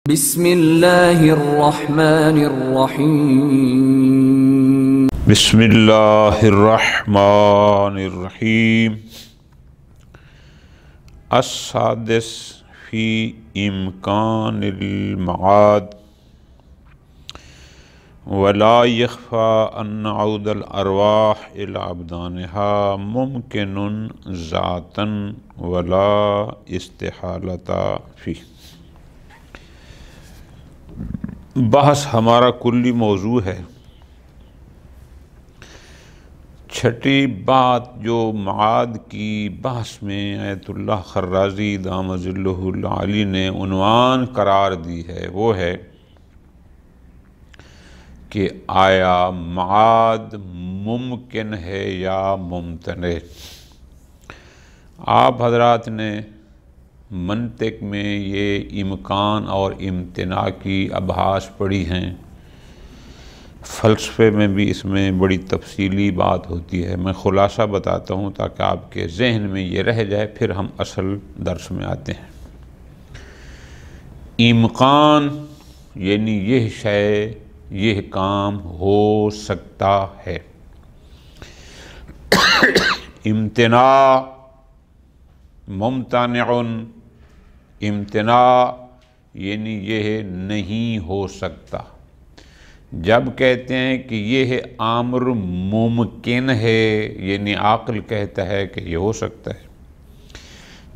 بسم اللہ الرحمن الرحیم بسم اللہ الرحمن الرحیم السادس فی امکان المعاد ولا يخفى ان عود الارواح الى ابدانها ممکن ذاتا ولا استحالۃ فیہ۔ بحث ہمارا کلی موضوع ہے۔ چھٹی بات جو معاد کی بحث میں آیت اللہ خرازی دام ظلہ العالی نے عنوان قرار دی ہے وہ ہے کہ آیا معاد ممکن ہے یا ممتنع۔ آپ حضرات نے منطق میں یہ امکان اور امتناع کی ابحاث پڑھی ہیں، فلسفے میں بھی اس میں بڑی تفصیلی بات ہوتی ہے۔ میں خلاصہ بتاتا ہوں تاکہ آپ کے ذہن میں یہ رہ جائے، پھر ہم اصل درس میں آتے ہیں۔ امکان یعنی یہ شے، یہ کام ہو سکتا ہے۔ امتناع ممتنع، امتناع یعنی یہ نہیں ہو سکتا۔ جب کہتے ہیں کہ یہ امر ممکن ہے یعنی عقل کہتا ہے کہ یہ ہو سکتا ہے،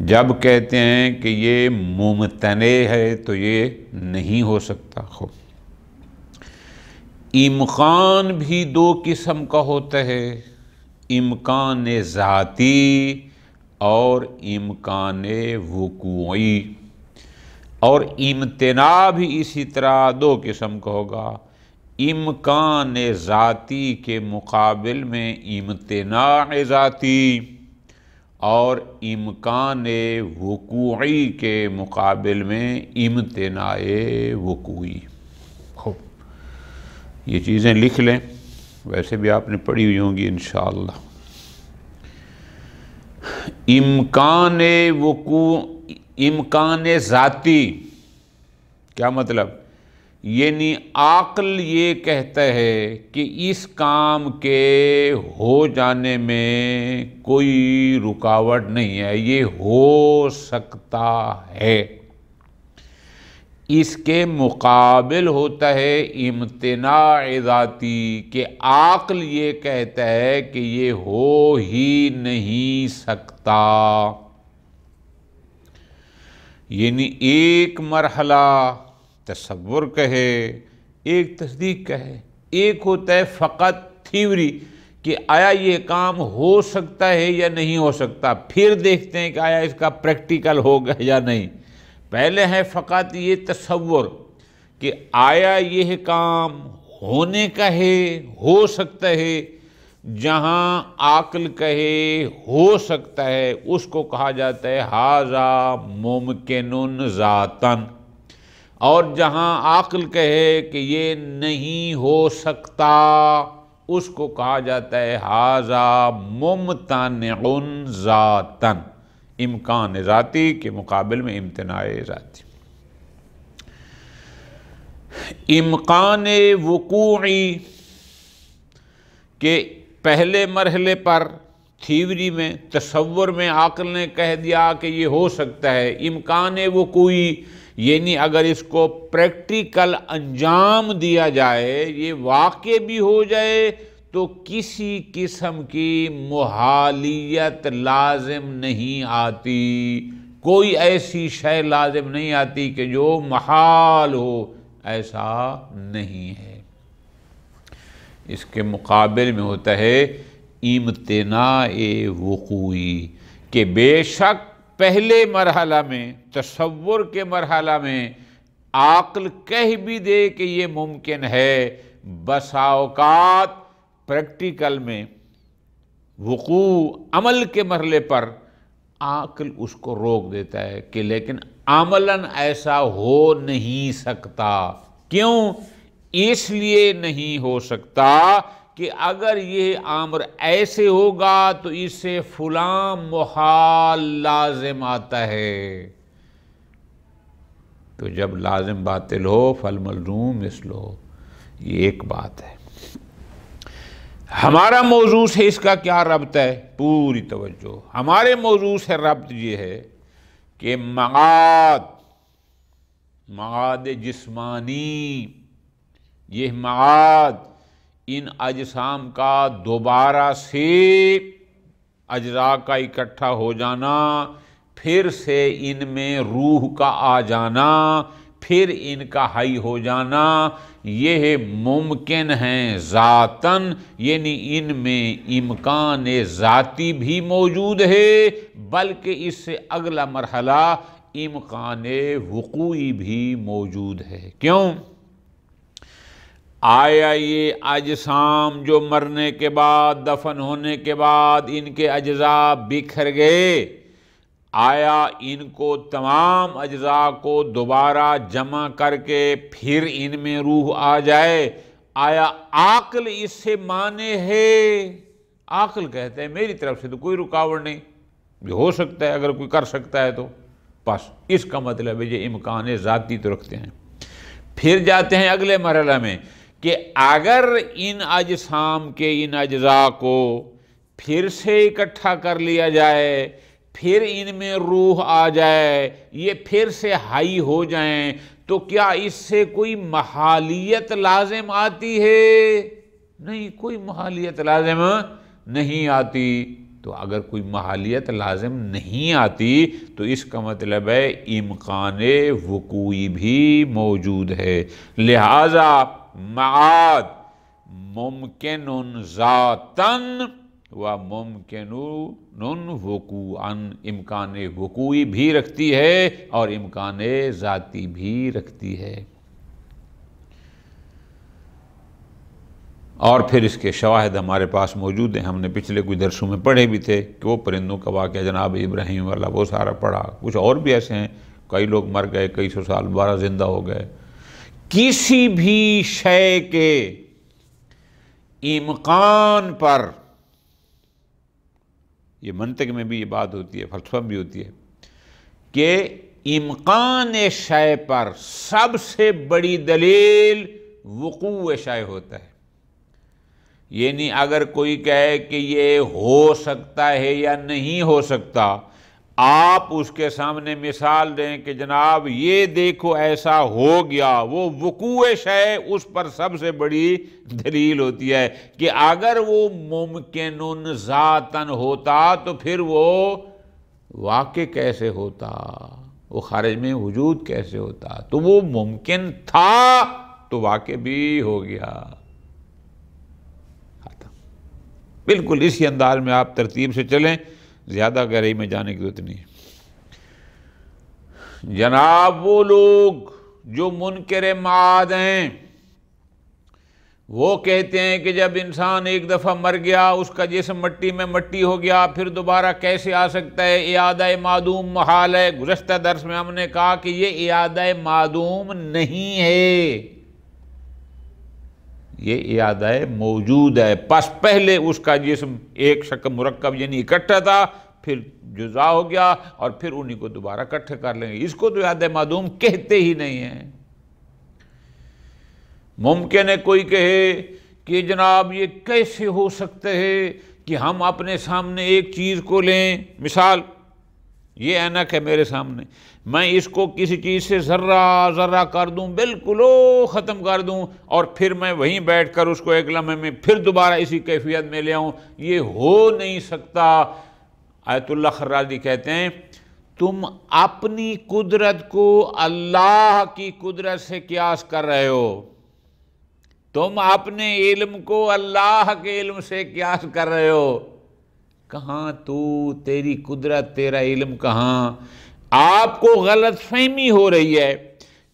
جب کہتے ہیں کہ یہ ممتنع ہے تو یہ نہیں ہو سکتا۔ خوب، امکان بھی دو قسم کا ہوتا ہے، امکان ذاتی اور امکان وقوعی، اور امتناع بھی اسی طرح دو قسم کا ہوگا۔ امکان ذاتی کے مقابل میں امتناع ذاتی، اور امکان وقوعی کے مقابل میں امتناع وقوعی۔ خوب، یہ چیزیں لکھ لیں، ویسے بھی آپ نے پڑھی ہوئی ہوں گی انشاءاللہ۔ امکان وقوع، امکان ذاتی کیا مطلب؟ یعنی عقل یہ کہتا ہے کہ اس کام کے ہو جانے میں کوئی رکاوٹ نہیں ہے، یہ ہو سکتا ہے۔ اس کے مقابل ہوتا ہے امتناع ذاتی کہ عقل یہ کہتا ہے کہ یہ ہو ہی نہیں سکتا۔ یعنی ایک مرحلہ تصور کا ہے، ایک تصدیق کا ہے۔ ایک ہوتا ہے فقط تھیوری کہ آیا یہ کام ہو سکتا ہے یا نہیں ہو سکتا، پھر دیکھتے ہیں کہ آیا اس کا پریکٹیکل ہوگا یا نہیں۔ پہلے ہے فقط یہ تصور کہ آیا یہ کام ہونے کا ہے، ہو سکتا ہے۔ جہاں عقل کہے ہو سکتا ہے اس کو کہا جاتا ہے ھذا ممکن ذاتاً، اور جہاں عقل کہے کہ یہ نہیں ہو سکتا اس کو کہا جاتا ہے ھذا ممتنع ذاتاً۔ امکان ذاتی کے مقابل میں امتناع ذاتی۔ امکان وقوعی کے پہلے مرحلے پر تھیوری میں، تصور میں عقل نے کہہ دیا کہ یہ ہو سکتا ہے۔ امکان وقوعی یعنی اگر اس کو پریکٹیکل انجام دیا جائے، یہ واقع بھی ہو جائے تو کسی قسم کی محالیت لازم نہیں آتی، کوئی ایسی شے لازم نہیں آتی کہ جو محال ہو، ایسا نہیں ہے۔ اس کے مقابل میں ہوتا ہے امتناع وقوعی کہ بے شک پہلے مرحلہ میں، تصور کے مرحلہ میں عقل کہہ بھی دے کہ یہ ممکن ہے، بسا اوقات پریکٹیکل میں وقوع عمل کے مرحلے پر عقل اس کو روک دیتا ہے کہ لیکن عملاً ایسا ہو نہیں سکتا۔ کیوں؟ اس لیے نہیں ہو سکتا کہ اگر یہ امر ایسے ہوگا تو اس سے فلاں محال لازم آتا ہے۔ تو جب لازم باطل ہو فالملزوم مثلہ ہو، یہ ایک بات ہے۔ ہمارا موضوع سے اس کا کیا ربط ہے؟ پوری توجہ، ہمارے موضوع سے ربط یہ ہے کہ معاد جسمانی، یہ معاد ان اجسام کا دوبارہ سے اجزاء کا اکٹھا ہو جانا، پھر سے ان میں روح کا آ جانا، پھر ان کا حی ہو جانا، یہ ممکن ہیں ذاتاً، یعنی ان میں امکان ذاتی بھی موجود ہے، بلکہ اس سے اگلا مرحلہ امکان وقوعی بھی موجود ہے۔ کیوں؟ آیا یہ اجسام جو مرنے کے بعد، دفن ہونے کے بعد ان کے اجزاء بکھر گئے، آیا ان کو تمام اجزاء کو دوبارہ جمع کر کے پھر ان میں روح آ جائے؟ آیا عقل اس سے مانے ہے؟ عقل کہتے ہیں میری طرف سے تو کوئی رکاوٹ نہیں، یہ ہو سکتا ہے، اگر کوئی کر سکتا ہے تو بس اس کا مطلب ہے یہ امکان ذاتی تو رکھتے ہیں۔ پھر جاتے ہیں اگلے مرحلہ میں کہ اگر ان اجسام کے ان اجزاء کو پھر سے اکٹھا کر لیا جائے، پھر ان میں روح آ جائے، یہ پھر سے حی ہو جائیں، تو کیا اس سے کوئی محالیت لازم آتی ہے؟ نہیں، کوئی محالیت لازم نہیں آتی۔ تو اگر کوئی محالیت لازم نہیں آتی تو اس کا مطلب ہے امکان وقوعی بھی موجود ہے، لہذا معاد ممکن ذاتاً و ممکن وقوعاً، امکان وقوعی بھی رکھتی ہے اور امکان ذاتی بھی رکھتی ہے۔ اور پھر اس کے شواہد ہمارے پاس موجود ہیں، ہم نے پچھلے کچھ درسوں میں پڑھے بھی تھے کہ وہ پرندوں کا واقعہ جناب ابراہیم والا وہ سارا پڑھا، کچھ اور بھی ایسے ہیں، کئی لوگ مر گئے، کئی سو سال دوبارہ زندہ ہو گئے۔ کسی بھی شے کے امکان پر، یہ منطق میں بھی یہ بات ہوتی ہے، فلسفہ بھی ہوتی ہے، کہ امکان شے پر سب سے بڑی دلیل وقوع شے ہوتا ہے۔ یعنی اگر کوئی کہے کہ یہ ہو سکتا ہے یا نہیں ہو سکتا، آپ اس کے سامنے مثال دیں کہ جناب یہ دیکھو ایسا ہو گیا، وہ وقوع شے اس پر سب سے بڑی دلیل ہوتی ہے کہ اگر وہ ممکن ذاتاً ہوتا تو پھر وہ واقع کیسے ہوتا، وہ خارج میں وجود کیسے ہوتا، تو وہ ممکن تھا تو واقع بھی ہو گیا۔ بالکل اسی انداز میں آپ ترتیب سے چلیں، زیادہ گہرائی میں جانے کی ضرورت نہیں۔ جناب وہ لوگ جو منکر معاد ہیں، وہ کہتے ہیں کہ جب انسان ایک دفعہ مر گیا، اس کا جسم مٹی میں مٹی ہو گیا، پھر دوبارہ کیسے آ سکتا ہے؟ اعادہ معدوم محال ہے۔ گزشتہ درس میں ہم نے کہا کہ یہ اعادہ معدوم نہیں ہے، یہ اعادہ موجود ہے، پس پہلے اس کا جسم ایک شکل مرکب یعنی اکٹھا تھا، پھر جزا ہو گیا اور پھر انہی کو دوبارہ اکٹھے کر لیں گے۔ اس کو تو اعادہ معدوم کہتے ہی نہیں ہیں۔ ممکن ہے کوئی کہے کہ جناب یہ کیسے ہو سکتا ہے کہ ہم اپنے سامنے ایک چیز کو لیں، مثال یہ اینک ہے میرے سامنے، میں اس کو کسی چیز سے ذرہ ذرہ کر دوں، بالکل ختم کر دوں، اور پھر میں وہیں بیٹھ کر اس کو ایک لمحے میں پھر دوبارہ اسی کیفیت میں لے آؤں، یہ ہو نہیں سکتا۔ آیت اللہ خرازی کہتے ہیں تم اپنی قدرت کو اللہ کی قدرت سے قیاس کر رہے ہو، تم اپنے علم کو اللہ کے علم سے قیاس کر رہے ہو۔ کہاں تو، تیری قدرت، تیرا علم کہاں؟ آپ کو غلط فہمی ہو رہی ہے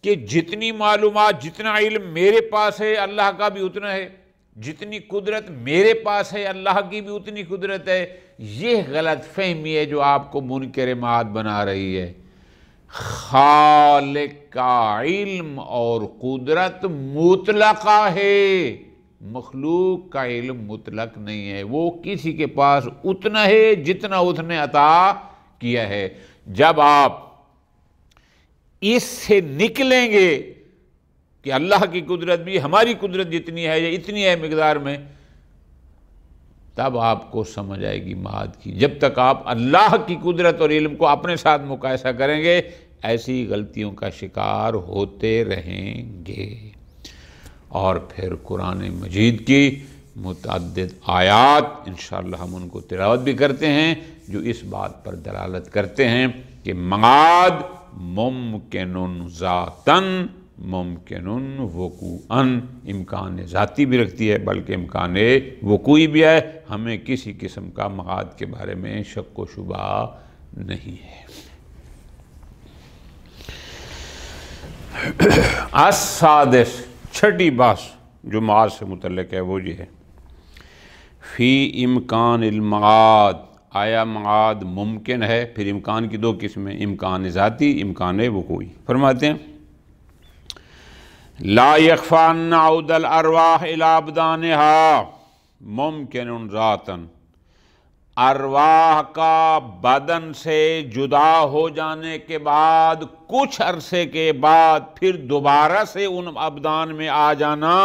کہ جتنی معلومات، جتنا علم میرے پاس ہے اللہ کا بھی اتنا ہے، جتنی قدرت میرے پاس ہے اللہ کی بھی اتنی قدرت ہے۔ یہ غلط فہمی ہے جو آپ کو منکر معاد بنا رہی ہے۔ خالق کا علم اور قدرت مطلقہ ہے، مخلوق کا علم مطلق نہیں ہے، وہ کسی کے پاس اتنا ہے جتنا اس نے عطا کیا ہے۔ جب آپ اس سے نکلیں گے کہ اللہ کی قدرت بھی ہماری قدرت جتنی ہے یا اتنی ہے مقدار میں، تب آپ کو سمجھ آئے گی معاد کی۔ جب تک آپ اللہ کی قدرت اور علم کو اپنے ساتھ مقایسہ کریں گے، ایسی غلطیوں کا شکار ہوتے رہیں گے۔ اور پھر قرآن مجید کی متعدد آیات انشاءاللہ ہم ان کو تلاوت بھی کرتے ہیں جو اس بات پر دلالت کرتے ہیں کہ معاد ممکن ذاتاً ممکن وقوعاً، امکان ذاتی بھی رکھتی ہے بلکہ امکان وقوعی بھی ہے۔ ہمیں کسی قسم کا معاد کے بارے میں شک و شبہ نہیں ہے۔ السادس، چھٹی بحث جو معاد سے متعلق ہے وہ یہ ہے، فی امکان المعاد، آیا معاد ممکن ہے؟ پھر امکان کی دو قسمیں، امکان ذاتی، امکان وقوعی۔ فرماتے ہیں لا یخفی ان عود الارواح الی ابدانہا ممکن ذاتاً، ارواح کا بدن سے جدا ہو جانے کے بعد کچھ عرصے کے بعد پھر دوبارہ سے ان ابدان میں آ جانا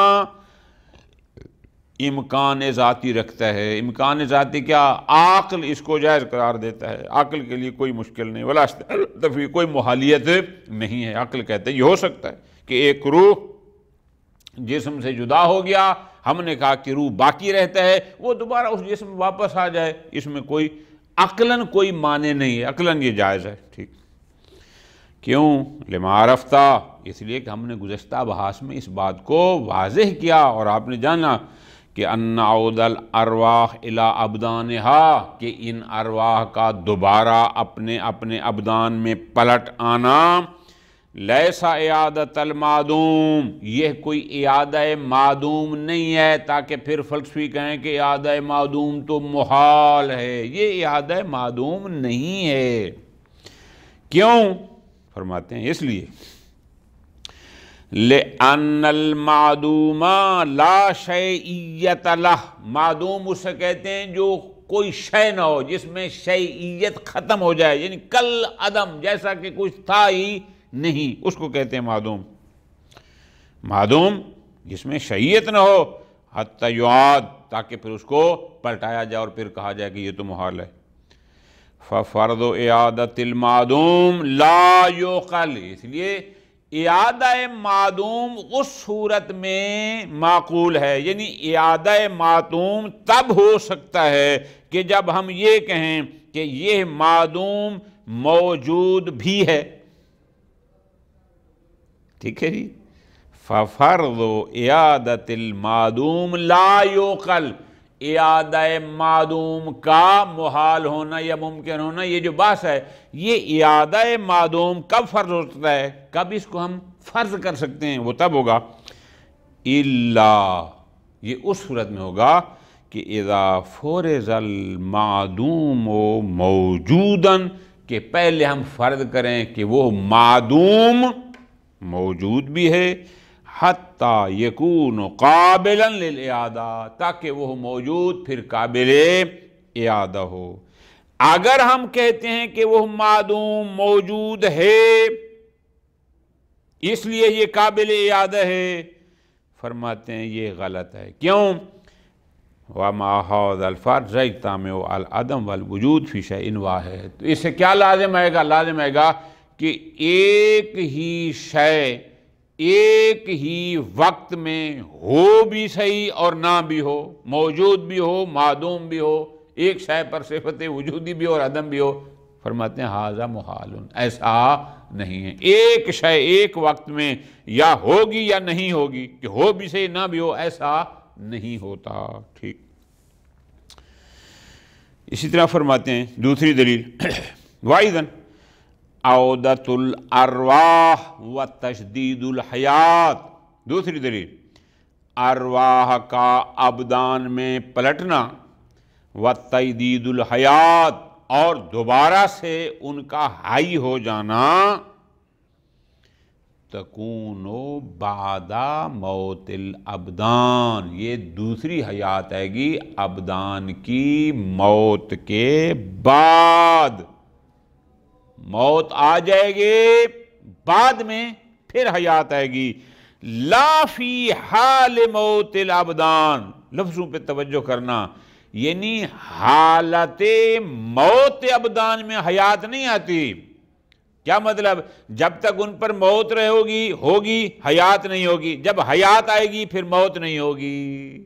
امکان ذاتی رکھتا ہے۔ امکان ذاتی کیا؟ عقل اس کو جائز قرار دیتا ہے، عقل کے لیے کوئی مشکل نہیں، ولا تفریع، کوئی محالیت نہیں ہے۔ عقل کہتے ہیں یہ ہو سکتا ہے کہ ایک روح جسم سے جدا ہو گیا، ہم نے کہا کہ روح باقی رہتا ہے، وہ دوبارہ اس جسم میں واپس آ جائے، اس میں کوئی عقلاً کوئی معنی نہیں ہے، عقلاً یہ جائز ہے۔ ٹھیک، کیوں؟ لما عرفتہ، اس لیے کہ ہم نے گزشتہ بحث میں اس بات کو واضح کیا اور آپ نے جانا کہ ان عود الارواح الی ابدانہا، کہ ان ارواح کا دوبارہ اپنے اپنے ابدان میں پلٹ آنا، لیسا اعادت المعدوم، یہ کوئی اعادہ معدوم نہیں ہے تاکہ پھر فلسفی کہیں کہ اعادہ معدوم تو محال ہے، یہ اعادہ معدوم نہیں ہے۔ کیوں؟ فرماتے ہیں اس لیے لِأَنَّ الْمَعْدُومَ لَا شَيْئِيَّتَ لَهُ، معدوم اسے کہتے ہیں جو کوئی شے نہ ہو، جس میں شیئیت ختم ہو جائے، یعنی کل عدم، جیسا کہ کچھ تھا ہی نہیں، اس کو کہتے ہیں معدوم۔ معدوم جس میں شیئیت نہ ہو، حتی یعاد، تاکہ پھر اس کو پلٹایا جائے اور پھر کہا جائے کہ یہ تو محال ہے۔ فَفَرْضُ اِعَادَةِ الْمَعْدُومِ لَا يُعْقَلُ، اس لیے اعادہ معدوم اس صورت میں معقول ہے، یعنی اعادہ معدوم تب ہو سکتا ہے کہ جب ہم یہ کہیں کہ یہ معدوم موجود بھی ہے۔ ٹھیک ہے جی، فَفَرْضُ اِعَادَةِ الْمَعْدُومِ لَا يُعْقَلُ، اعادہ معدوم کا محال ہونا یا ممکن ہونا، یہ جو بحث ہے، یہ اعادہ معدوم کب فرض ہوتا ہے، کب اس کو ہم فرض کر سکتے ہیں؟ وہ تب ہوگا الا، یہ اس صورت میں ہوگا کہ اذا فرض المعدوم موجوداً، کہ پہلے ہم فرض کریں کہ وہ معدوم موجود بھی ہے، حتیٰ یکون قابلا للإعادہ، تاکہ وہ موجود پھر قابل اعادہ ہو۔ اگر ہم کہتے ہیں کہ وہ معدوم موجود ہے اس لیے یہ قابل اعادہ ہے، فرماتے ہیں یہ غلط ہے۔ کیوں؟ وَمَا هَذَا الْفَرْضُ يَجْتَمِعُ الْعَدَمُ وَالْوُجُودُ فِي شَيْءٍ وَاحِدٍ، تو اس سے کیا لازم آئے گا؟ لازم آئے گا کہ ایک ہی شے ایک ہی وقت میں ہو بھی صحیح اور نہ بھی ہو، موجود بھی ہو، معدوم بھی ہو، ایک شے پر صفت وجودی بھی اور عدم بھی ہو۔ فرماتے ہیں ھذا محال، ایسا نہیں ہے، ایک شے ایک وقت میں یا ہوگی یا نہیں ہوگی، کہ ہو بھی صحیح نہ بھی ہو، ایسا نہیں ہوتا۔ ٹھیک، اسی طرح فرماتے ہیں دوسری دلیل وَإِذًا عودت الارواح و تشدید الحیات، دوسری دلیل ارواح کا ابدان میں پلٹنا، و تجدید الحیات، اور دوبارہ سے ان کا حی ہو جانا، تکون بعد موت الابدان، یہ دوسری حیات آئے گی ابدان کی موت کے بعد۔ موت آ جائے گی بعد میں پھر حیات آئے گی. لا فی حال موت الابدان، لفظوں پہ توجہ کرنا، یعنی حالت موت ابدان میں حیات نہیں آتی. کیا مطلب؟ جب تک ان پر موت ہوگی حیات نہیں ہوگی، جب حیات آئے گی پھر موت نہیں ہوگی.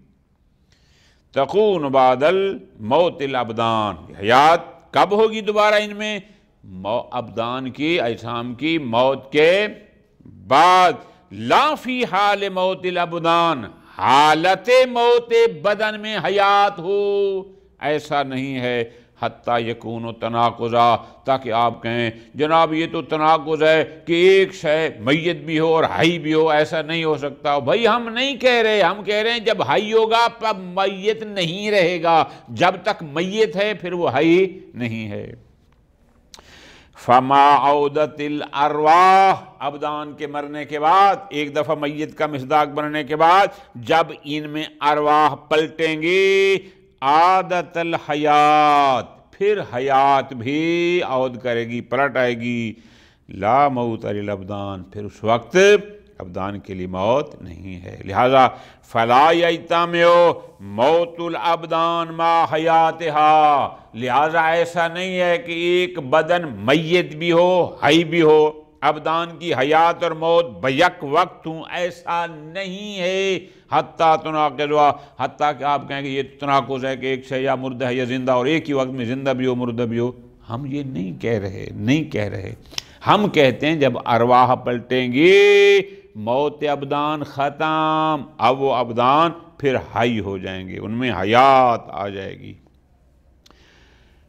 تکون بعد الموت الابدان، حیات کب ہوگی دوبارہ ان میں؟ ابدان کی، اجسام کی موت کے بعد. لا فی حال موت الابدان، حالت موت بدن میں حیات ہو ایسا نہیں ہے. حتیٰ یکون تناقضا، تاکہ آپ کہیں جناب یہ تو تناقض ہے کہ ایک شے میت بھی ہو اور حی بھی ہو، ایسا نہیں ہو سکتا. بھائی ہم نہیں کہہ رہے، ہم کہہ رہے ہیں جب حی ہوگا تب میت نہیں رہے گا، جب تک میت ہے پھر وہ حی نہیں ہے. فما عودت الارواح، ابدان کے مرنے کے بعد، ایک دفعہ میت کا مصداق بننے کے بعد جب ان میں ارواح پلٹیں گی، عادت الحیات، پھر حیات بھی عود کرے گی، پلٹ آئے گی. لا موت للابدان، پھر اس وقت ابدان کے لیے موت نہیں ہے. لہذا فلا یجتمع موت الابدان ما حیاتہا، لہذا ایسا نہیں ہے کہ ایک بدن میت بھی ہو حی بھی ہو، ابدان کی حیات اور موت بیک وقت ہوں، ایسا نہیں ہے. حتیٰ تناقضا، حتیٰ کہ آپ کہیں کہ یہ تناقض ہے کہ ایک شے یا مردہ ہے یا زندہ، اور ایک ہی وقت میں زندہ بھی ہو مردہ بھی ہو. ہم یہ نہیں کہہ رہے. ہم کہتے ہیں جب ارواح پلٹیں گی، موت ابدان ختم، اب وہ ابدان پھر حی ہو جائیں گے، ان میں حیات آ جائے گی.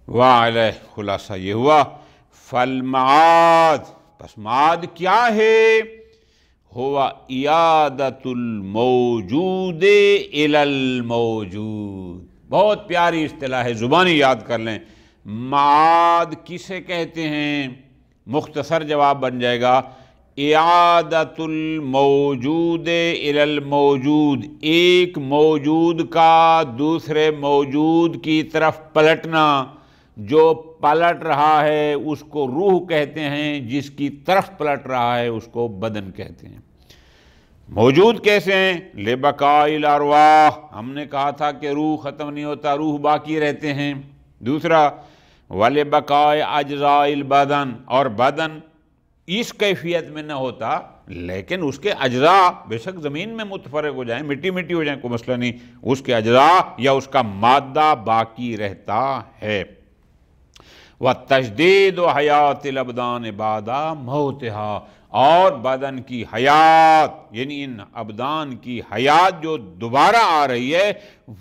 وعلیہ، خلاصہ یہ ہوا. فالمعاد، پس معاد کیا ہے؟ ہوا اعادۃ الموجود الی الموجود. بہت پیاری اصطلاح ہے، زبانی یاد کر لیں. معاد کسے کہتے ہیں؟ مختصر جواب بن جائے گا اعادۃ الموجود الی الموجود، ایک موجود کا دوسرے موجود کی طرف پلٹنا. جو پلٹ رہا ہے اس کو روح کہتے ہیں، جس کی طرف پلٹ رہا ہے اس کو بدن کہتے ہیں. موجود کیسے ہیں؟ لبقاء الارواح، ہم نے کہا تھا کہ روح ختم نہیں ہوتا، روح باقی رہتے ہیں. دوسرا ولبقاء اجزاء البدن، اور بدن اس کیفیت میں نہ ہوتا لیکن اس کے اجزاء بے شک زمین میں متفرق ہو جائیں، مٹی ہو جائیں، کوئی مسئلہ نہیں، اس کے اجزاء یا اس کا مادہ باقی رہتا ہے. وَالتَّجْدِيدُ حَيَاتِ الْأَبْدَانِ بَعْدَ مَوْتِهَا، اور بدن کی حیات یعنی ان ابدان کی حیات جو دوبارہ آ رہی ہے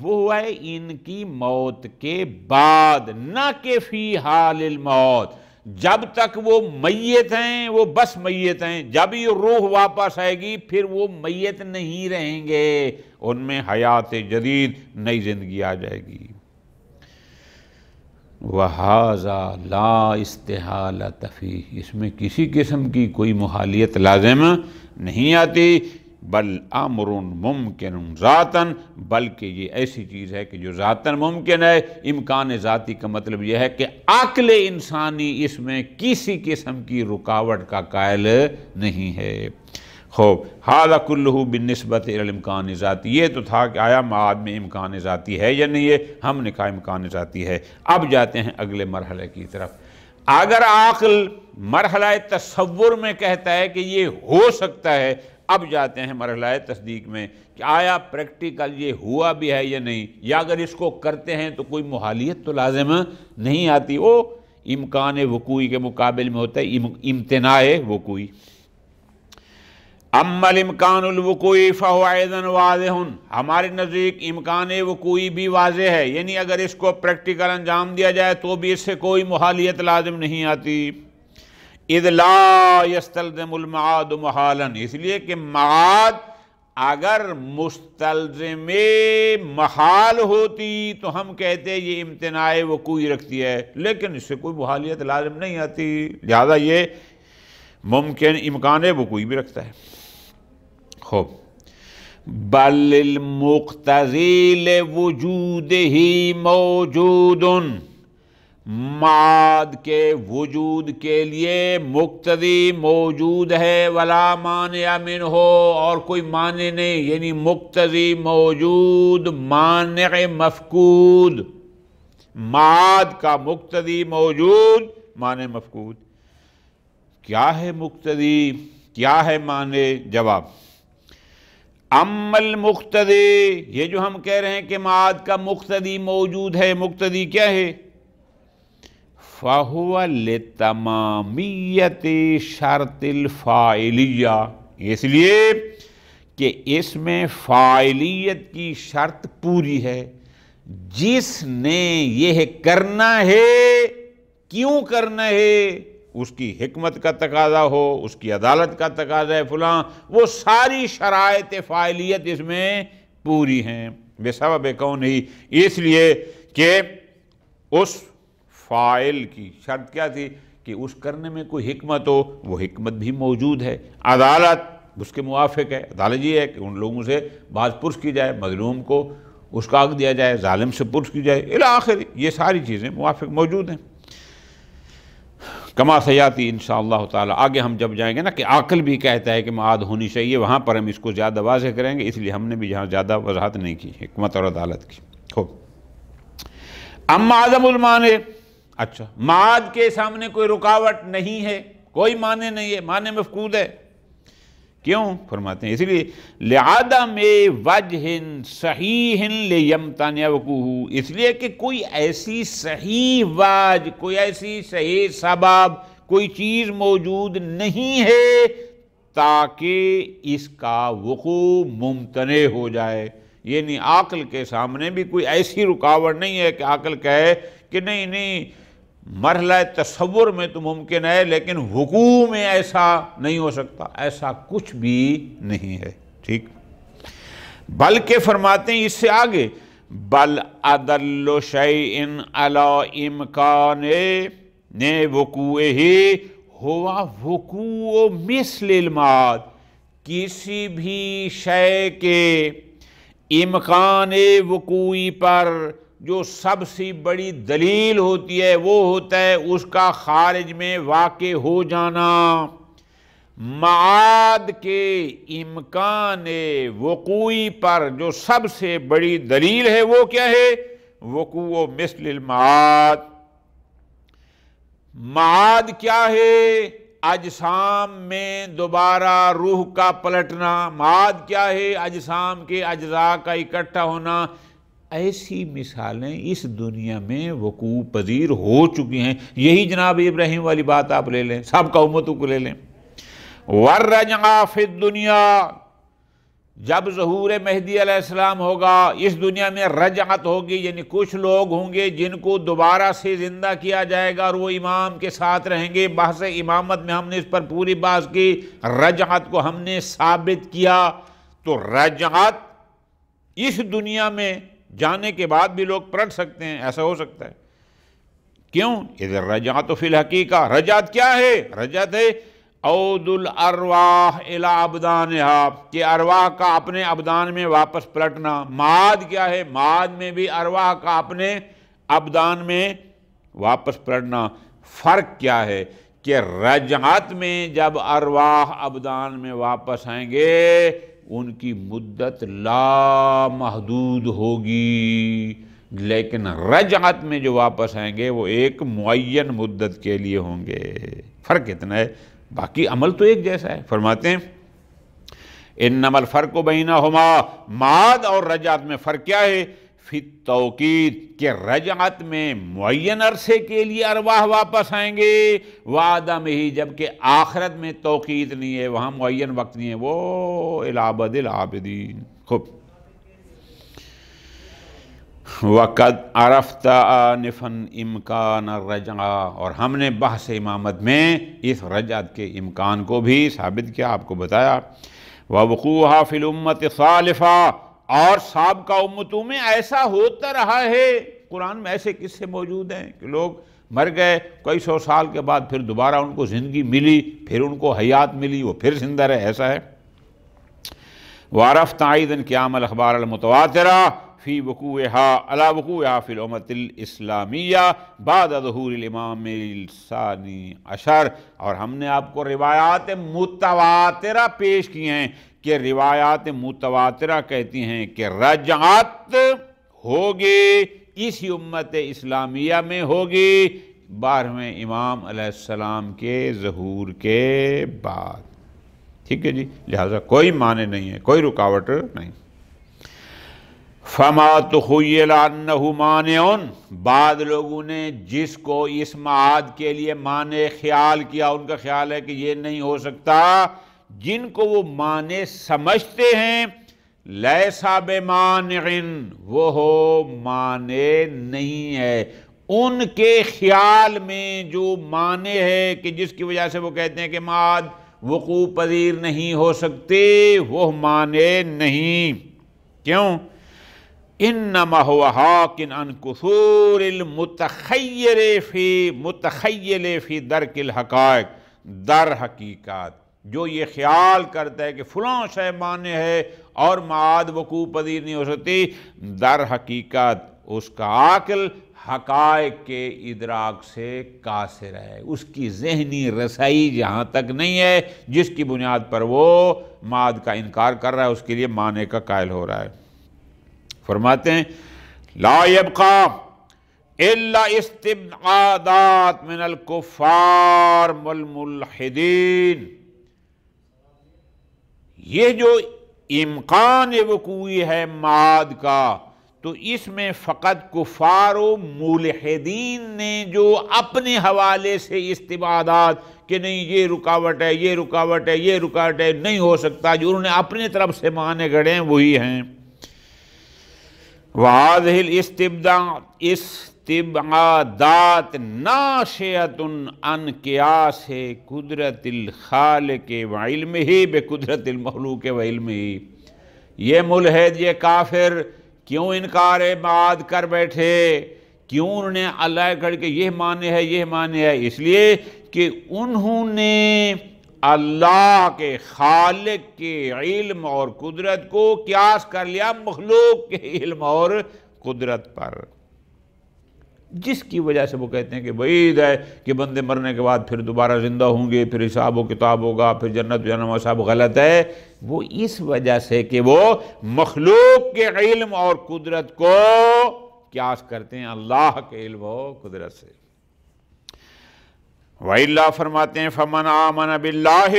وہ ہے ان کی موت کے بعد، نہ کہ فی حال الموت. جب تک وہ میت ہیں وہ بس میت ہیں، جب یہ روح واپس آئے گی پھر وہ میت نہیں رہیں گے، ان میں حیات جدید نئی زندگی آ جائے گی. وَهَذَا لَا اسْتِحَالَةَ فِيهِ، اس میں کسی قسم کی کوئی محالیت لازم نہیں آتی. بل امر ممکن ذاتاً، بلکہ یہ ایسی چیز ہے کہ جو ذاتاً ممکن ہے. امکان ذاتی کا مطلب یہ ہے کہ عقل انسانی اس میں کسی قسم کی رکاوٹ کا قائل نہیں ہے. خوب، ھذا کلہ بالنسبت الی الامکان ذاتی، یہ تو تھا کہ آیا معاد میں امکان ذاتی ہے یا نہیں ہے، ہم نے کہا امکان ذاتی ہے. اب جاتے ہیں اگلے مرحلے کی طرف. اگر عقل مرحلہ تصور میں کہتا ہے کہ یہ ہو سکتا ہے، اب جاتے ہیں مرحلہ تصدیق میں کہ آیا پریکٹیکل یہ ہوا بھی ہے یا نہیں، یا اگر اس کو کرتے ہیں تو کوئی محالیت تو لازم نہیں آتی. وہ امکان وقوعی کے مقابل میں ہوتا ہے امتناع وقوعی. اما الامکان الوقوعی فہو ایضاً واضح، ہمارے نزدیک امکان وقوعی بھی واضح ہے، یعنی اگر اس کو پریکٹیکل انجام دیا جائے تو بھی اس سے کوئی محالیت لازم نہیں آتی. اذ لا یستلزم المعاد محالا، اس لیے کہ معاد اگر مستلزم محال ہوتی تو ہم کہتے یہ امتناع وقوعی رکھتی ہے، لیکن اس سے کوئی محالیت لازم نہیں آتی، لہذا یہ ممکن امکان وقوعی بھی رکھتا ہے. خوب، بل المقتضی لوجودہ موجود، معاد کے وجود کے لیے مقتضی موجود ہے، ولا مانع منہ، اور کوئی مانع نہیں، یعنی مقتضی موجود، مانع مفقود، معاد کا مقتضی موجود، مانع مفقود۔ کیا ہے مقتضی، کیا ہے مانع؟ جواب، اما المقتضی، یہ جو ہم کہہ رہے ہیں کہ معاد کا مقتضی موجود ہے، مقتضی کیا ہے؟ فَهُوَ لِتَمَامِيَّةِ شَرْطِ الْفَاعِلِيَّةِ، اس لیے کہ اس میں فاعلیت کی شرط پوری ہے۔ جس نے یہ کرنا ہے، کیوں کرنا ہے، اس کی حکمت کا تقاضا ہو، اس کی عدالت کا تقاضا ہے فلاں، وہ ساری شرائط فاعلیت اس میں پوری ہیں، بے سبب کون نہیں، اس لیے کہ اس فاعل کی شرط کیا تھی کہ اس کرنے میں کوئی حکمت ہو، وہ حکمت بھی موجود ہے، عدالت اس کے موافق ہے۔ عدالت یہ ہے کہ ان لوگوں سے بعض پرس کی جائے، مظلوم کو اس کا حق دیا جائے، ظالم سے پرس کی جائے، الی آخر، یہ ساری چیزیں موافق موجود ہیں۔ کما سیاتی انشاءاللہ تعالی، آگے ہم جب جائیں گے نا کہ عقل بھی کہتا ہے کہ معاد ہونی چاہیے، وہاں پر ہم اس کو زیادہ واضح کریں گے، اس لیے ہم نے بھی یہاں زیادہ وضاحت نہیں کی حکمت اور عدالت کی۔ خوب، اما عدم المانع، اچھا معاد کے سامنے کوئی رکاوٹ نہیں ہے، کوئی مانع نہیں ہے، مانع مفقود ہے، کیوں؟ فرماتے ہیں اس لیے لعدم وجہ صحیح لیمتنع وقوعہ، اس لیے کہ کوئی ایسی صحیح وجہ، کوئی ایسی صحیح سبب، کوئی چیز موجود نہیں ہے تاکہ اس کا وقوع ممتنع ہو جائے، یعنی عقل کے سامنے بھی کوئی ایسی رکاوٹ نہیں ہے کہ عقل کہے کہ نہیں نہیں مرحلہ تصور میں تو ممکن ہے لیکن وقوع میں ایسا نہیں ہو سکتا، ایسا کچھ بھی نہیں ہے، ٹھیک۔ بلکہ فرماتے ہیں اس سے آگے، بل ادل شیء علی امکان وقوعہ ہوا وقوع مثل المعاد، کسی بھی شے کے امکان وقوعی پر جو سب سے بڑی دلیل ہوتی ہے وہ ہوتا ہے اس کا خارج میں واقع ہو جانا۔ معاد کے امکان وقوعی پر جو سب سے بڑی دلیل ہے وہ کیا ہے؟ وقوع مثل المعاد۔ معاد کیا ہے؟ اجسام میں دوبارہ روح کا پلٹنا۔ معاد کیا ہے؟ اجسام کے اجزاء کا اکٹھا ہونا۔ ایسی مثالیں اس دنیا میں وقوع پذیر ہو چکی ہیں، یہی جناب ابراہیم والی بات آپ لے لیں، سب کا امتوں کو لے لیں۔ وَالرَّجْعَ فِي الدُّنْيَا، جب ظہور مہدی علیہ السلام ہوگا اس دنیا میں رجعت ہوگی، یعنی کچھ لوگ ہوں گے جن کو دوبارہ سے زندہ کیا جائے گا اور وہ امام کے ساتھ رہیں گے۔ بحث امامت میں ہم نے اس پر پوری بحث کی، رجعت کو ہم نے ثابت کیا۔ تو رجعت اس دنیا میں جانے کے بعد بھی لوگ پلٹ سکتے ہیں، ایسا ہو سکتا ہے، کیوں؟ اذا رجعت فی الحقیقہ، رجعت کیا ہے؟ رجعت ہے عود الارواح الی ابدانہا، کہ ارواح کا اپنے ابدان میں واپس پلٹنا۔ معاد کیا ہے؟ معاد میں بھی ارواح کا اپنے ابدان میں واپس پلٹنا۔ فرق کیا ہے کہ رجعت میں جب ارواح ابدان میں واپس آئیں گے ان کی مدت لا محدود ہوگی، لیکن رجعت میں جو واپس آئیں گے وہ ایک معین مدت کے لیے ہوں گے۔ فرق اتنا ہے، باقی عمل تو ایک جیسا ہے۔ فرماتے ہیں انما الفرق بینہما، معاد اور رجعت میں فرق کیا ہے؟ فی التوقید، کہ رجعت میں معین عرصے کے لیے ارواح واپس آئیں گے، وعدم ہی، جبکہ آخرت میں توقید نہیں ہے، وہاں معین وقت نہیں ہے، وہ الابد العابدین۔ خوب، وَقَدْ عَرَفْتَ آنِفًا امکان الرجعہ، اور ہم نے بحث امامت میں اس رجعت کے امکان کو بھی ثابت کیا، آپ کو بتایا۔ وَوَقُوعُهَا فِي الْأُمَّةِ الصَّالِحَةِ، اور سابقہ امتوں میں ایسا ہوتا رہا ہے۔ قرآن میں ایسے قصے موجود ہیں کہ لوگ مر گئے، کئی سو سال کے بعد پھر دوبارہ ان کو زندگی ملی، پھر ان کو حیات ملی، وہ پھر زندہ رہے، ایسا ہے۔ وَعَرَفْتَ أَيْضًا قِيَامَ الْأَخْبَارِ الْمُتَوَاتِرَةِ فی وقوعها فی الامت الاسلامیہ بعد ظہور الامام الثانی عشر، اور ہم نے آپ کو روایات متواترہ پیش کی ہیں کہ روایات متواترہ کہتی ہیں کہ رجعت ہوگی اسی امت اسلامیہ میں ہوگی 12ویں امام علیہ السلام کے ظہور کے بعد۔ ٹھیک ہے جی، لہذا کوئی معنی نہیں ہے، کوئی رکاوٹ نہیں۔ فما تخیل انہ مانع، بعض لوگوں نے جس کو اس معاد کے لیے معنی خیال کیا، ان کا خیال ہے کہ یہ نہیں ہو سکتا، جن کو وہ معنی سمجھتے ہیں لیسا بمانع، وہ معنی نہیں ہے، ان کے خیال میں جو معنی ہے کہ جس کی وجہ سے وہ کہتے ہیں کہ معاد وقوع پذیر نہیں ہو سکتے، وہ معنی نہیں۔ کیوں؟ انما هو حاق عن قصور المتخیر فی درک الحقائق، در حقیقت جو یہ خیال کرتا ہے کہ فلاں شے معنی ہے اور معاد وقوع پذیر نہیں ہو سکتی، در حقیقت اس کا عقل حقائق کے ادراک سے قاصر ہے، اس کی ذہنی رسائی جہاں تک نہیں ہے جس کی بنیاد پر وہ معاد کا انکار کر رہا ہے، اس کے لیے معنی کا قائل ہو رہا ہے۔ فرماتے ہیں لا یبقى الا استبعادات من الکفار والملحدین، یہ جو امکان وقوعی ہے معاد کا، تو اس میں فقط کفار و ملحدین نے جو اپنے حوالے سے استبعادات کہ نہیں یہ رکاوٹ ہے، یہ رکاوٹ ہے، یہ رکاوٹ ہے، نہیں ہو سکتا، جو انہوں نے اپنے طرف سے معنی گڑھے ہیں وہی ہیں۔ وَهَذِهِ الاستبعادات ناشئۃ عن قیاس قدرت الخالق وعلمہ بقدرت المخلوق وعلمہ، یہ ملحد، یہ کافر کیوں انکار معاد کر بیٹھے، کیوں انہوں نے اللہ کر کے یہ معنی ہے، یہ معنی ہے، اس لیے کہ انہوں نے اللہ کے خالق کے علم اور قدرت کو قیاس کر لیا مخلوق کے علم اور قدرت پر، جس کی وجہ سے وہ کہتے ہیں کہ بعید ہے کہ بندے مرنے کے بعد پھر دوبارہ زندہ ہوں گے، پھر حساب و کتاب ہوگا، پھر جنت جہنم، سب غلط ہے۔ وہ اس وجہ سے کہ وہ مخلوق کے علم اور قدرت کو قیاس کرتے ہیں اللہ کے علم و قدرت سے۔ وَإِلَّا فرماتے ہیں فَمَنْ آمَنَ بِاللَّهِ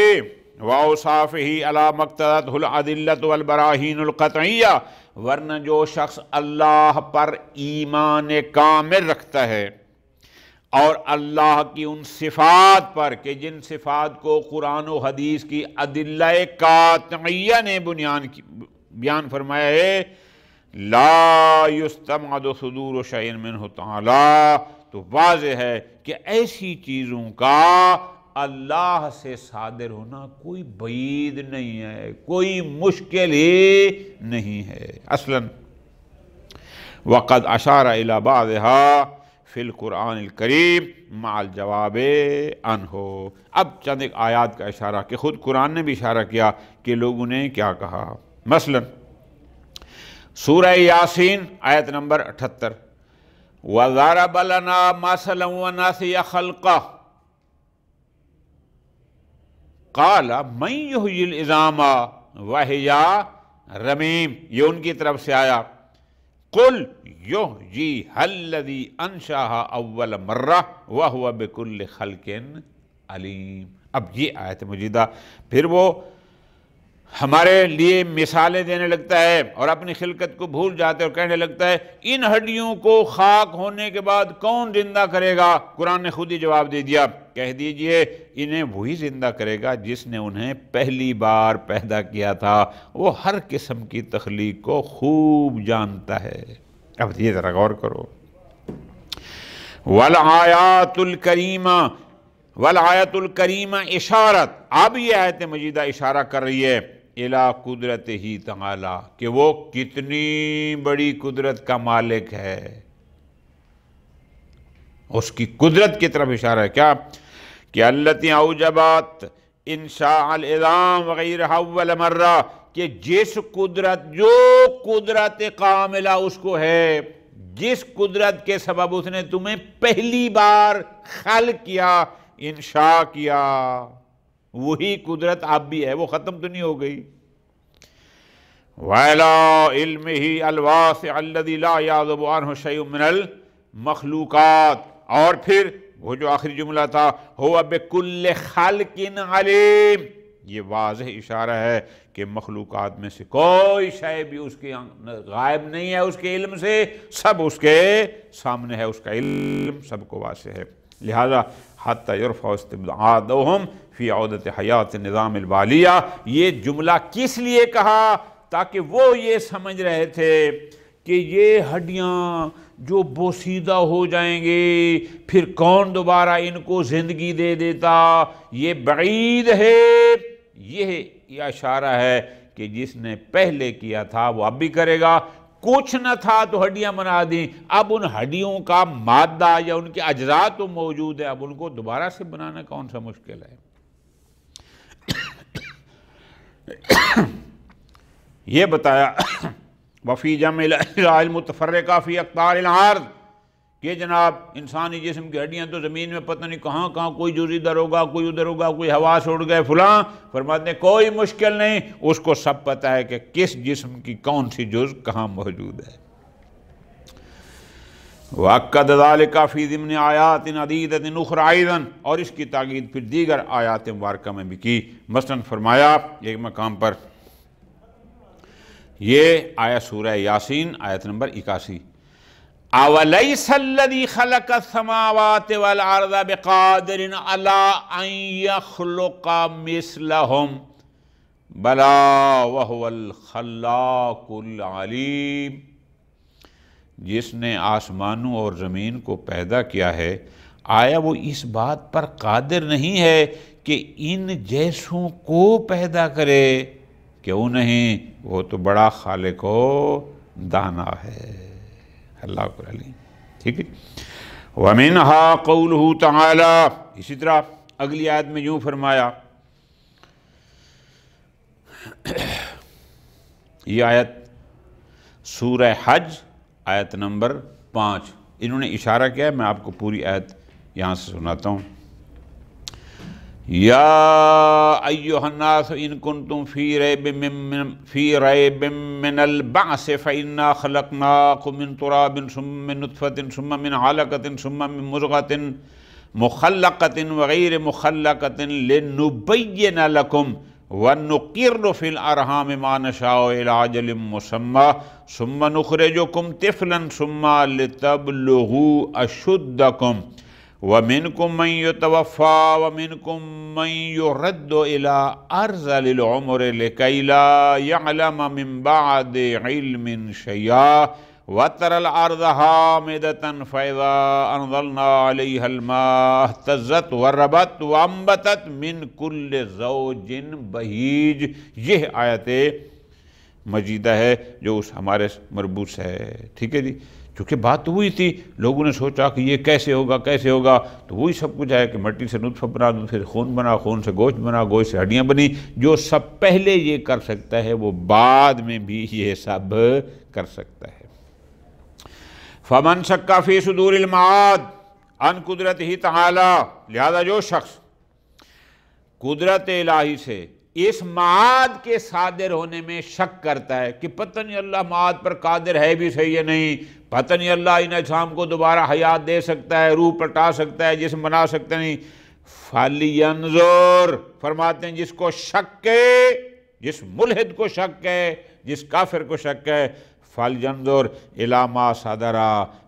وَأَوْصَافِهِ عَلَى مَا اقْتَضَتْهُ الْأَدِلَّةُ وَالْبَرَاهِينُ الْقَطْعِيَّةُ، ورنہ جو شخص اللہ پر ایمان کامل رکھتا ہے اور اللہ کی ان صفات پر کہ جن صفات کو قرآن و حدیث کی ادلہ قاطعیہ نے بیان فرمایا ہے، لا يستبعد صدور شيء منہ تعالی، تو واضح ہے کہ ایسی چیزوں کا اللہ سے صادر ہونا کوئی بعید نہیں ہے، کوئی مشکل ہی نہیں ہے اصلاً۔ وقد اشار الى بعضها فی القرآن الکریم مع الجواب عنہ، اب چند ایک آیات کا اشارہ کہ خود قرآن نے بھی اشارہ کیا کہ لوگوں نے کیا کہا۔ مثلا سورہ یاسین آیت نمبر 78، وَضَرَبَ لَنَا مَثَلًا وَنَسِيَ خَلْقَهُ قَالَ مَنْ يُحْيِي الْعِظَامَ وَهِيَ رَمِيمٌ، یہ ان کی طرف سے آیا، قُلْ يُحْيِيهَا الَّذِي أَنشَأَهَا أَوَّلَ مَرَّةٍ وَهُوَ بِكُلِّ خَلْقٍ عَلِيمٌ۔ اب یہ آیت مجیدہ پھر وہ ہمارے لیے مثالیں دینے لگتا ہے اور اپنی خلقت کو بھول جاتے اور کہنے لگتا ہے ان ہڈیوں کو خاک ہونے کے بعد کون زندہ کرے گا؟ قرآن نے خود ہی جواب دے دیا، کہہ دیجئے انہیں وہی زندہ کرے گا جس نے انہیں پہلی بار پیدا کیا تھا، وہ ہر قسم کی تخلیق کو خوب جانتا ہے۔ اب یہ ذرا غور کرو، والآیات الکریمہ، والآیت الکریمہ اشارت، اب یہ آیت مجیدہ اشارہ کر رہی ہے اِلَىٰ قدرتہ تعالی کہ وہ کتنی بڑی قدرت کا مالک ہے، اس کی قدرت کی طرف اشارہ ہے۔ کیا کہ التی اوجبت انشاء العظام وغیرہ اول مرہ، کہ جس قدرت، جو قدرت کاملہ اس کو ہے، جس قدرت کے سبب اس نے تمہیں پہلی بار خلق کیا، انشاء کیا، وہی قدرت اب بھی ہے، وہ ختم تو نہیں ہو گئی۔ وَعَلَىٰ عِلْمِهِ الْوَاسِعِ الَّذِي لَا يَعْزُبُ عَنْهُ شَيْءٌ مِّنَ الْمَخْلُوقَاتِ، اور پھر وہ جو آخری جملہ تھا، هُوَ بِكُلِّ خَلْقٍ عَلِيمٌ، یہ واضح اشارہ ہے کہ مخلوقات میں سے کوئی شے بھی اس کے غائب نہیں ہے اس کے علم سے، سب اس کے سامنے ہے، اس کا علم سب کو واضح ہے۔ لہذا حتی یرفع استبعادہم فی عودت حیات النظام البالیہ، یہ جملہ کس لیے کہا؟ تاکہ وہ یہ سمجھ رہے تھے کہ یہ ہڈیاں جو بوسیدہ ہو جائیں گے پھر کون دوبارہ ان کو زندگی دے دیتا، یہ بعید ہے۔ یہ اشارہ ہے کہ جس نے پہلے کیا تھا وہ اب بھی کرے گا، کچھ نہ تھا تو ہڈیاں بنا دیں، اب ان ہڈیوں کا مادہ یا ان کے اجزاء تو موجود ہے، اب ان کو دوبارہ سے بنانا کون سا مشکل ہے۔ یہ بتایا وفی جمع الاجزاء المتفرقہ فی اقطار الارض، کہ جناب انسانی جسم کی ہڈیاں تو زمین میں پتہ نہیں کہاں کہاں، کوئی جز ادھر ہوگا، کوئی ادھر ہوگا، کوئی ہوا سے اڑ گئے فلاں، فرماتے ہیں کوئی مشکل نہیں، اس کو سب پتہ ہے کہ کس جسم کی کون سی جز کہاں موجود ہے۔ وَأَكَّدَ ذَلِكَ فِي ضِمْنِ آیَاتٍ عَدِیدَةٍ أُخْرَىٰ أَیْضًا، اور اس کی تاکید پھر دیگر آیات مبارکہ میں بھی کی۔ مثلاً فرمایا ایک مقام پر، یہ آیت سورہ یاسین آیت نمبر 81، أَوَلَيْسَ الَّذِي خَلَقَ السَّمَاوَاتِ وَالْأَرْضَ بِقَادِرٍ عَلَىٰ أَن يَخْلُقَ مِثْلَهُم بَلَىٰ وَهُوَ الْخَلَّاقُ الْعَلِيمُ، جس نے آسمانوں اور زمین کو پیدا کیا ہے، آیا وہ اس بات پر قادر نہیں ہے کہ ان جیسوں کو پیدا کرے؟ کیوں نہیں، وہ تو بڑا خالق و دانا ہے، اللہ العلیم۔ ٹھیک ہے۔ وَمِنْهَا قَوْلُهُ تَعَالَى، اسی طرح اگلی آیت میں یوں فرمایا، یہ آیت سورہ حج آیت نمبر 5، انہوں نے اشارہ کیا ہے، میں آپ کو پوری آیت یہاں سے سناتا ہوں۔ یا ایھا الناس ان کنتم فی ریب من البعث فإنا خلقناکم من تراب ثم من نطفة ثم من علقة ثم من مضغة مخلقة وغیر مخلقة لنبین لکم وَنُقِرُّ فِي الْأَرْحَامِ مَا نَشَاءُ إِلَىٰ أَجَلٍ مُّسَمًّى ثُمَّ نُخْرِجُكُمْ طِفْلًا ثُمَّ لِتَبْلُغُوا أَشُدَّكُمْ وَمِنْكُمْ مَنْ يُتَوَفَّىٰ وَمِنْكُمْ مَنْ يُرَدُّ إِلَىٰ أَرْذَلِ الْعُمُرِ لِكَيْ لَا يَعْلَمَ مِنْ بَعْدِ عِلْمٍ شَيْئًا وَتَرَى الْأَرْضَ هَامِدَةً فَإِذَا أَنزَلْنَا عَلَيْهَا الْمَاءَ اهْتَزَّتْ وَرَبَتْ وَأَنبَتَتْ مِنْ كُلِّ زَوْجٍ بَہِیج، یہ آیت مجیدہ ہے جو اس ہمارے مربوط ہے۔ ٹھیک ہے جی، چونکہ بات تو وہی تھی، لوگوں نے سوچا کہ یہ کیسے ہوگا کیسے ہوگا، تو وہی سب کچھ ہے کہ مٹی سے نطفہ بنا، نطفے سے خون بنا، خون سے گوشت بنا، گوشت سے ہڈیاں بنی۔ جو سب پہلے یہ کر سکتا ہے وہ بعد میں بھی یہ سب کر سکتا ہے۔ فَمَنْ شَكَّ فِي صُدُورِ الْمَعَادِ عَنْ قُدْرَتِهِ تَعَالَىٰ، لہذا جو شخص قدرت الہی سے اس معاد کے صادر ہونے میں شک کرتا ہے کہ پتہ نہیں اللہ معاد پر قادر ہے بھی صحیح ہے نہیں، پتہ نہیں اللہ ان اجسام کو دوبارہ حیات دے سکتا ہے، روح پلٹا سکتا ہے، جسم بنا سکتا نہیں، فَلْيَنْظُرْ، فرماتے ہیں جس کو شک ہے، جس ملحد کو شک ہے، جس کافر کو شک ہے، فَلْيَنْظُرْ إِلَىٰ مَا صَدَرَ،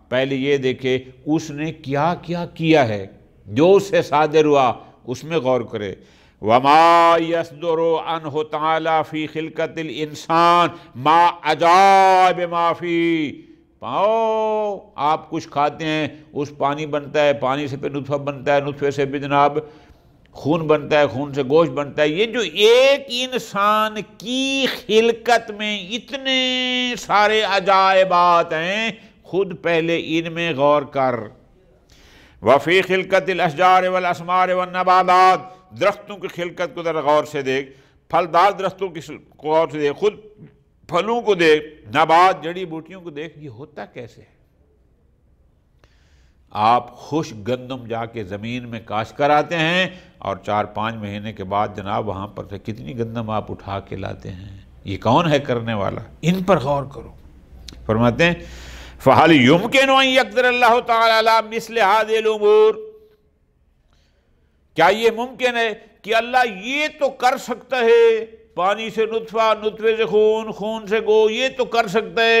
پہلے یہ دیکھے اس نے کیا کیا کیا ہے، جو اس سے صادر ہوا اس میں غور کرے۔ وَمَا يَصْدُرُ عَنْهُ تَعَالَىٰ فِي خِلْقَةِ الْإِنسَانِ مَا عَجَائِبِ مَا فِيهِ، پاؤ آپ کچھ کھاتے ہیں، اس پانی بنتا ہے، پانی سے پھر نطفہ بنتا ہے، نطفے سے بھی جناب خون بنتا ہے، خون سے گوشت بنتا ہے۔ یہ جو ایک انسان کی خلقت میں اتنے سارے عجائبات ہیں، خود پہلے ان میں غور کر۔ وَفِي خِلْقَةِ الْأَشْجَارِ وَالْأَثْمَارِ وَالنَّبَاتِ، درختوں کی خلقت کو ذرا غور سے دیکھ۔ پھلدار درختوں کی کو غور سے دیکھ، خود پھلوں کو دیکھ، نبات جڑی بوٹیوں کو دیکھ، یہ ہوتا کیسے ہے؟ آپ خوش گندم جا کے زمین میں کاشت کر آتے ہیں اور 4-5 مہینے کے بعد جناب وہاں پر سے کتنی گندم آپ اٹھا کے لاتے ہیں، یہ کون ہے کرنے والا؟ ان پر غور کرو۔ فرماتے ہیں فَهَلْ يُمْكِنُ أَن يَقْدِرَ اللَّهُ تَعَالَى عَلَى مِثْلِ هَذِهِ الْأُمُورِ، کیا یہ ممکن ہے کہ اللہ یہ تو کر سکتا ہے، پانی سے نطفہ، نطفے سے خون، خون سے گو، یہ تو کر سکتا ہے،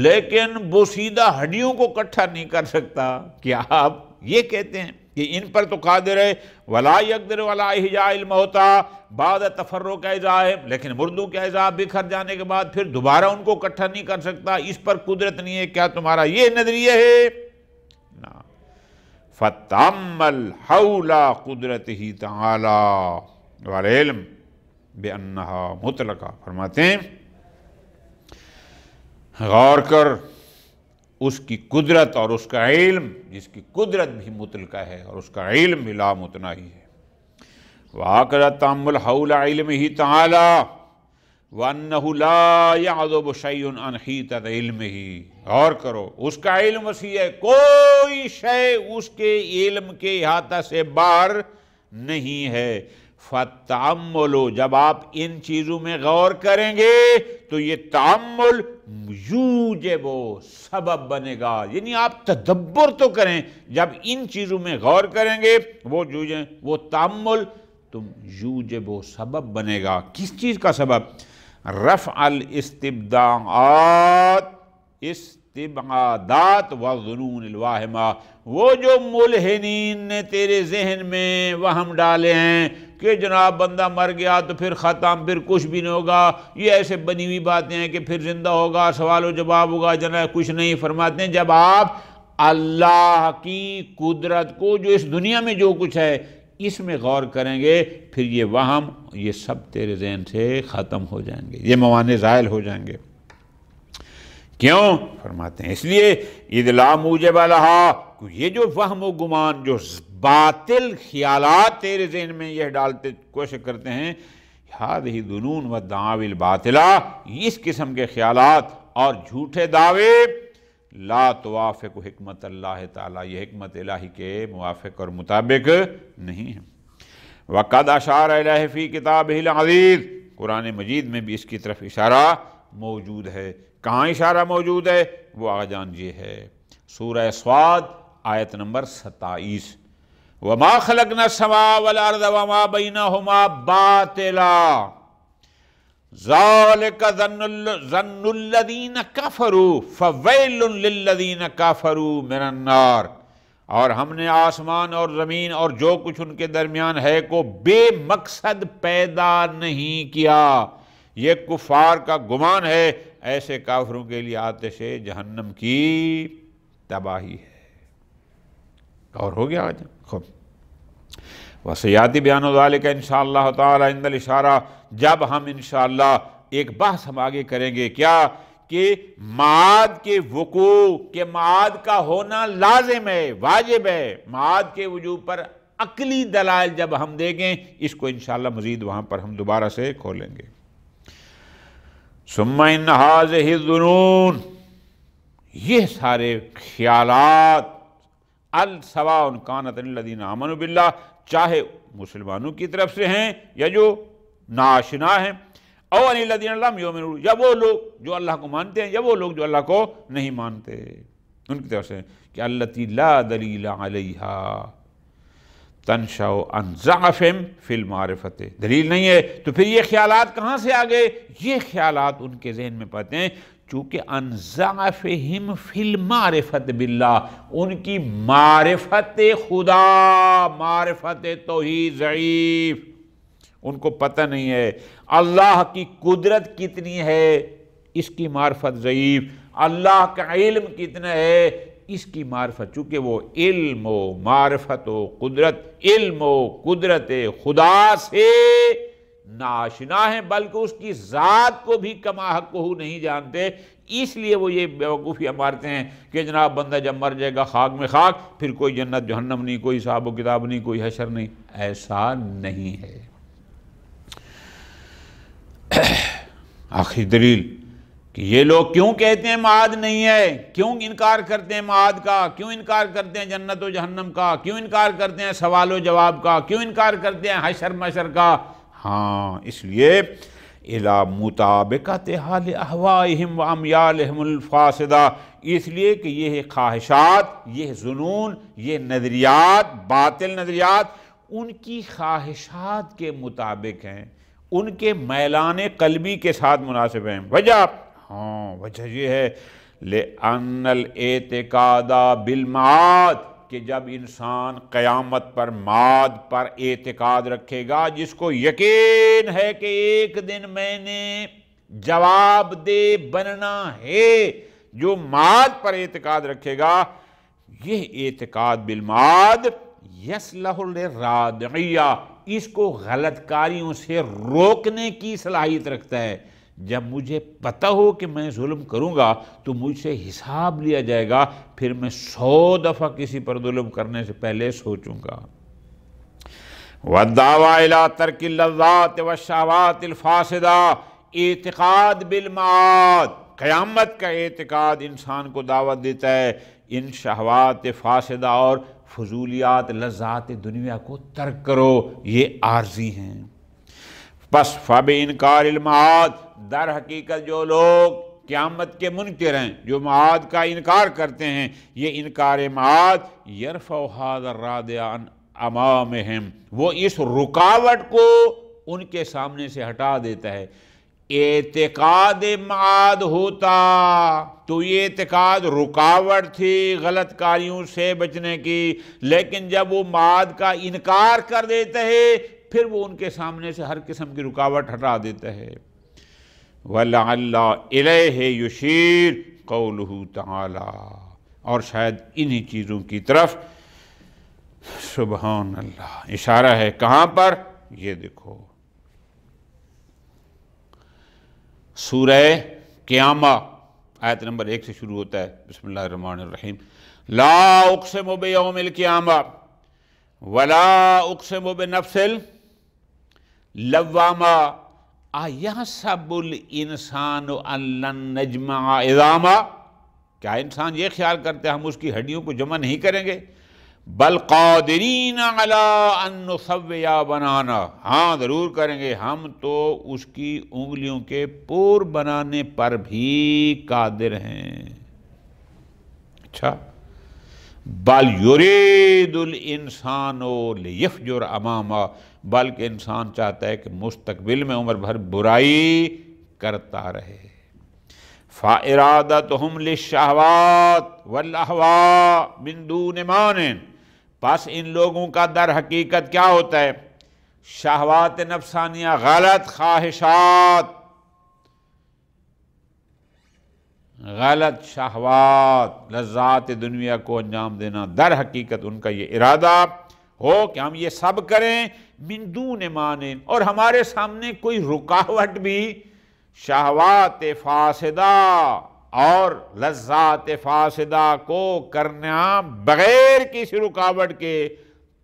لیکن بوسیدہ ہڈیوں کو اکٹھا نہیں کر سکتا؟ کیا آپ یہ کہتے ہیں کہ ان پر تو قادر ہے؟ وَلَا يَقْدِرُ عَلَى إِحْيَاءِ الْمَوْتَى بَعْدَ تَفَرُّقِ أَعْضَائِهِمْ، لیکن مردوں کے اعضاء بکھر جانے کے بعد پھر دوبارہ ان کو اکٹھا نہیں کر سکتا، اس پر قدرت نہیں ہے؟ کیا تمہارا یہ نظریہ ہے؟ نا فَتَأَمَّلْ حَوْلَ قُدْرَتِهِ تَعَالَى وَالْعِلْمِ بِأَنَّهَا مُطْلَقَةٌ، فرماتے ہیں غور کر اس کی قدرت اور اس کا علم، جس کی قدرت بھی مطلقہ ہے اور اس کا علم بھی لا متناہی ہے۔ وَهَكَذَا تَأَمُّلْ حَوْلَ عِلْمِهِ تَعَالَى وَأَنَّهُ لَا يَعْزُبُ شَيْءٌ عَنْ حِيطَةِ عِلْمِهِ، غور کرو اس کا علم وسیع ہے، کوئی شے اس کے علم کے احاطہ سے باہر نہیں ہے۔ فَالتَّأَمُّلُ، جب آپ ان چیزوں میں غور کریں گے تو یہ تأمل یوجب سبب بنے گا، یعنی آپ تدبر تو کریں، جب ان چیزوں میں غور کریں گے وہ تأمل تم یوجب سبب بنے گا۔ کس چیز کا سبب؟ رفع استبعادات والظنون الواہمہ، وہ جو ملحنین نے تیرے ذہن میں وہم ڈالے ہیں کہ جناب بندہ مر گیا تو پھر ختم، پھر کچھ بھی نہیں ہوگا، یہ ایسے بنی ہوئی باتیں ہیں کہ پھر زندہ ہوگا، سوال و جواب ہوگا، جناب کچھ نہیں۔ فرماتے ہیں جب آپ اللہ کی قدرت کو، جو اس دنیا میں جو کچھ ہے، اس میں غور کریں گے، پھر یہ وہم، یہ سب تیرے ذہن سے ختم ہو جائیں گے، یہ موانع زائل ہو جائیں گے۔ کیوں؟ فرماتے ہیں اس لیے اذ لا موجب لہا، یہ جو وہم و گمان، جو باطل خیالات تیرے ذہن میں یہ ڈالتے کوشش کرتے ہیں، ہذہ ظنون والدعاوی الباطلہ، اس قسم کے خیالات اور جھوٹے دعوے لا توافق حکمت اللہ تعالیٰ، یہ حکمت الہی کے موافق اور مطابق نہیں ہے۔ وقد اشار الیہ فی کتابہ العزیز، قرآن مجید میں بھی اس کی طرف اشارہ موجود ہے۔ کہاں اشارہ موجود ہے؟ وہ آگے جان یہ ہے، سورہ صاد آیت نمبر 27، وَمَا خَلَقْنَا السَّمَاءَ وَالْأَرْضَ وَمَا بَيْنَهُمَا بَاطِلًا ذَلِكَ ظَنُّ الَّذِينَ كَفَرُوا فَوَيْلٌ لِّلَّذِينَ كَفَرُوا مِنَ النَّارِ، اور ہم نے آسمان اور زمین اور جو کچھ ان کے درمیان ہے کو بے مقصد پیدا نہیں کیا، یہ کفار کا گمان ہے، ایسے کافروں کے لیے آتش جہنم کی تباہی ہے۔ اور ہو گیا آج خوب وسیاتی بیان ذالک انشاءاللہ تعالی عند الاشارہ، جب ہم انشاءاللہ ایک بحث ہم آگے کریں گے، کیا کہ معاد کے وقوع، کہ معاد کا ہونا لازم ہے، واجب ہے، معاد کے وجوب پر عقلی دلائل جب ہم دیکھیں، اس کو انشاءاللہ مزید وہاں پر ہم دوبارہ سے کھولیں گے۔ ثم ان هذه الظنون، یہ سارے خیالات، السواء كانت الذين آمنوا باللہ، چاہے مسلمانوں کی طرف سے ہیں یا جو ناشنا ہیں، او ان الذين لم يؤمنوا، یا وہ لوگ جو اللہ کو مانتے ہیں یا وہ لوگ جو اللہ کو نہیں مانتے، ان کی طرف سے، کہ التي لا دلیل علیہا تنشأ عن ضعف فی المعرفت، دلیل نہیں ہے، تو پھر یہ خیالات کہاں سے آ گئے؟ یہ خیالات ان کے ذہن میں پاتے ہیں چونکہ عن ضعفہم فی المعرفت باللہ، ان کی معرفت خدا، معرفت توحید ضعیف، ان کو پتہ نہیں ہے اللہ کی قدرت کتنی ہے، اس کی معرفت ضعیف، اللہ کا علم کتنا ہے، اس کی معرفت، چونکہ وہ علم و معرفت و قدرت، علم و قدرت خدا سے ناشنا ہیں، بلکہ اس کی ذات کو بھی کما حق نہیں جانتے، اس لیے وہ یہ بیوقوفیاں مارتے ہیں کہ جناب بندہ جب مر جائے گا خاک میں خاک، پھر کوئی جنت جہنم نہیں، کوئی حساب و کتاب نہیں، کوئی حشر نہیں، ایسا نہیں ہے۔ آخری دلیل کہ یہ لوگ کیوں کہتے ہیں معاد نہیں ہے، کیوں انکار کرتے ہیں معاد کا، کیوں انکار کرتے ہیں جنت و جہنم کا، کیوں انکار کرتے ہیں سوال و جواب کا، کیوں انکار کرتے ہیں حشر مشر کا؟ ہاں اس لیے اِلَى مُطَابِقَةِ حَالِ أَهْوَائِهِمْ وَأَمْيَالِهِمُ الْفَاسِدَةِ، اس لیے کہ یہ خواہشات، یہ ظنون، یہ نظریات، باطل نظریات ان کی خواہشات کے مطابق ہیں، ان کے میلان قلبی کے ساتھ مناسب ہیں۔ وجہ یہ ہے لِأَنَّ الْاعْتِقَادَ بِالْمَعَاد، کہ جب انسان قیامت پر معاد پر اعتقاد رکھے گا، جس کو یقین ہے کہ ایک دن میں نے جواب دہ بننا ہے، جو معاد پر اعتقاد رکھے گا، یہ اعتقاد بالمعاد یصلح للرادعیہ، اس کو غلط کاریوں سے روکنے کی صلاحیت رکھتا ہے۔ جب مجھے پتہ ہو کہ میں ظلم کروں گا تو مجھ سے حساب لیا جائے گا، پھر میں 100 دفعہ کسی پر ظلم کرنے سے پہلے سوچوں گا۔ وَالدَّعْوَى إِلَىٰ تَرْكِ اللَّذَّاتِ وَالشَّهَوَاتِ الْفَاسِدَةِ، اعتقاد بالمعاد، قیامت کا اعتقاد انسان کو دعوت دیتا ہے ان شہوات فاسدہ اور فضولیات لذات دنیا کو ترک کرو، یہ عارضی ہیں۔ بس فَبِإِنْكَارِ الْمَعَاد، در حقیقت جو لوگ قیامت کے منکر ہیں، جو معاد کا انکار کرتے ہیں، یہ انکار معاد یرفع هذا الرادع عن امامہم، وہ اس رکاوٹ کو ان کے سامنے سے ہٹا دیتا ہے۔ اعتقاد معاد ہوتا تو یہ اعتقاد رکاوٹ تھی غلط کاریوں سے بچنے کی، لیکن جب وہ معاد کا انکار کر دیتا ہے پھر وہ ان کے سامنے سے ہر قسم کی رکاوٹ ہٹا دیتا ہے۔ وَلَعَلَّ إِلَيْهِ يُشِيرُ قَوْلُهُ تَعَالَى، اور شاید انہی چیزوں کی طرف سبحان اللہ اشارہ ہے۔ کہاں پر؟ یہ دیکھو سورہ قیامہ آیت نمبر 1 سے شروع ہوتا ہے، بسم اللہ الرحمن الرحیم۔ لا اقسم بیوم القیامہ ولا اقسم بنفس اللوامہ ایحسب الانسان ان لن نجمع عظامہ، کیا انسان یہ خیال کرتے ہیں ہم اس کی ہڈیوں کو جمع نہیں کریں گے؟ بل قادرین علی ان نسوی بنانا، ہاں ضرور کریں گے، ہم تو اس کی انگلیوں کے پور بنانے پر بھی قادر ہیں۔ اچھا، بل یرید الانسان لیفجر امامہ، بلکہ انسان چاہتا ہے کہ مستقبل میں عمر بھر برائی کرتا رہے۔ فَإِرَادَتُهُمْ لِلشَّهَوَاتِ وَالْأَهْوَاءِ مِن دُونِ مَانٍ، پس ان لوگوں کا در حقیقت کیا ہوتا ہے؟ شہوات نفسانیہ، غلط خواہشات، غلط شہوات، لذات دنیا کو انجام دینا، در حقیقت ان کا یہ ارادہ ہو کہ ہم یہ سب کریں من دون مانع، اور ہمارے سامنے کوئی رکاوٹ بھی شہوات فاسدہ اور لذات فاسدہ کو کرنا بغیر کسی رکاوٹ کے،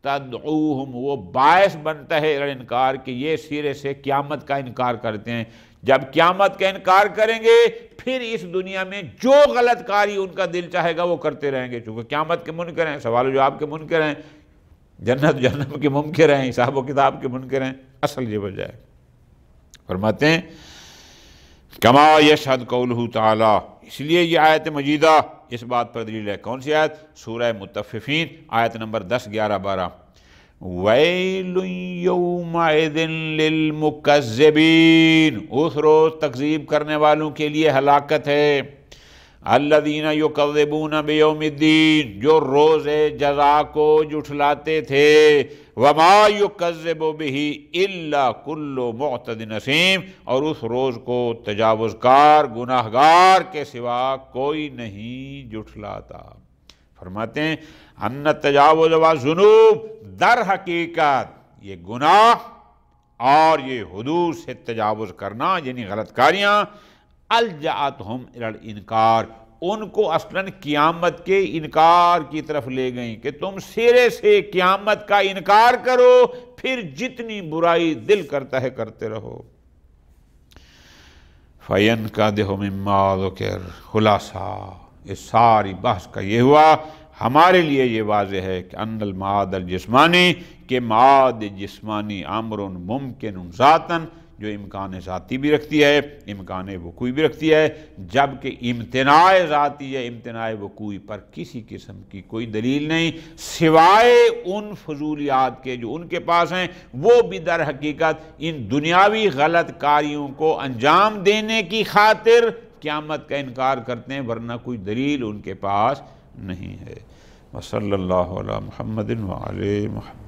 تدعوہم، وہ باعث بنتا ہے انکار کہ یہ سرے سے قیامت کا انکار کرتے ہیں۔ جب قیامت کا انکار کریں گے پھر اس دنیا میں جو غلط کاری ان کا دل چاہے گا وہ کرتے رہیں گے، چونکہ قیامت کے منکر ہیں، سوال و جواب کے منکر ہیں، جنت جہنم کے منکر ہیں، حساب و کتاب کے منکر ہیں۔ اصل یہ وجہ ہے۔ فرماتے ہیں کما یشہد قولہ تعالی، اس لیے یہ آیت مجیدہ اس بات پر دلیل ہے۔ کون سی آیت؟ سورہ مطففین آیت نمبر 10، 11، 12۔ وَيْلٌ يَوْمَئِذٍ لِّلْمُكَذِّبِينَ، اس روز تکذیب کرنے والوں کے لیے ہلاکت ہے۔ الَّذِينَ يُكَذِّبُونَ بِيَوْمِ الدِّينِ، جو روز جزا کو جھٹلاتے تھے۔ وَمَا يُكَذِّبُ بِهِ إِلَّا كُلُّ مُعْتَدٍ أَثِيمٍ، اور اس روز کو تجاوز کار گناہگار کے سوا کوئی نہیں جھٹلاتا۔ فرماتے ہیں ان تجاوز و ذنوب، در حقیقت یہ گناہ اور یہ حدود سے تجاوز کرنا یعنی غلط کاریاں، الجأتہم الی الانکار، ان کو اصلاً قیامت کے انکار کی طرف لے گئیں کہ تم سرے سے قیامت کا انکار کرو، پھر جتنی برائی دل کرتا ہے کرتے رہو۔ فَيَنْقَدِحُ مِمَّا ذُكِرَ۔ خلاصہ اس ساری بحث کا یہ ہوا، ہمارے لیے یہ واضح ہے کہ ان المعاد الجسمانی، کہ معاد جسمانی امر ممکن ذاتاً، جو امکان ذاتی بھی رکھتی ہے، امکان وقوعی بھی رکھتی ہے، جبکہ امتناع ذاتی ہے، امتناع وقوعی پر کسی قسم کی کوئی دلیل نہیں سوائے ان فضولیات کے جو ان کے پاس ہیں، وہ بھی در حقیقت ان دنیاوی غلط کاریوں کو انجام دینے کی خاطر قیامت کا انکار کرتے ہیں، ورنہ کوئی دلیل ان کے پاس نہیں ہے۔ وصلی اللہ علی محمد وعلی محمد۔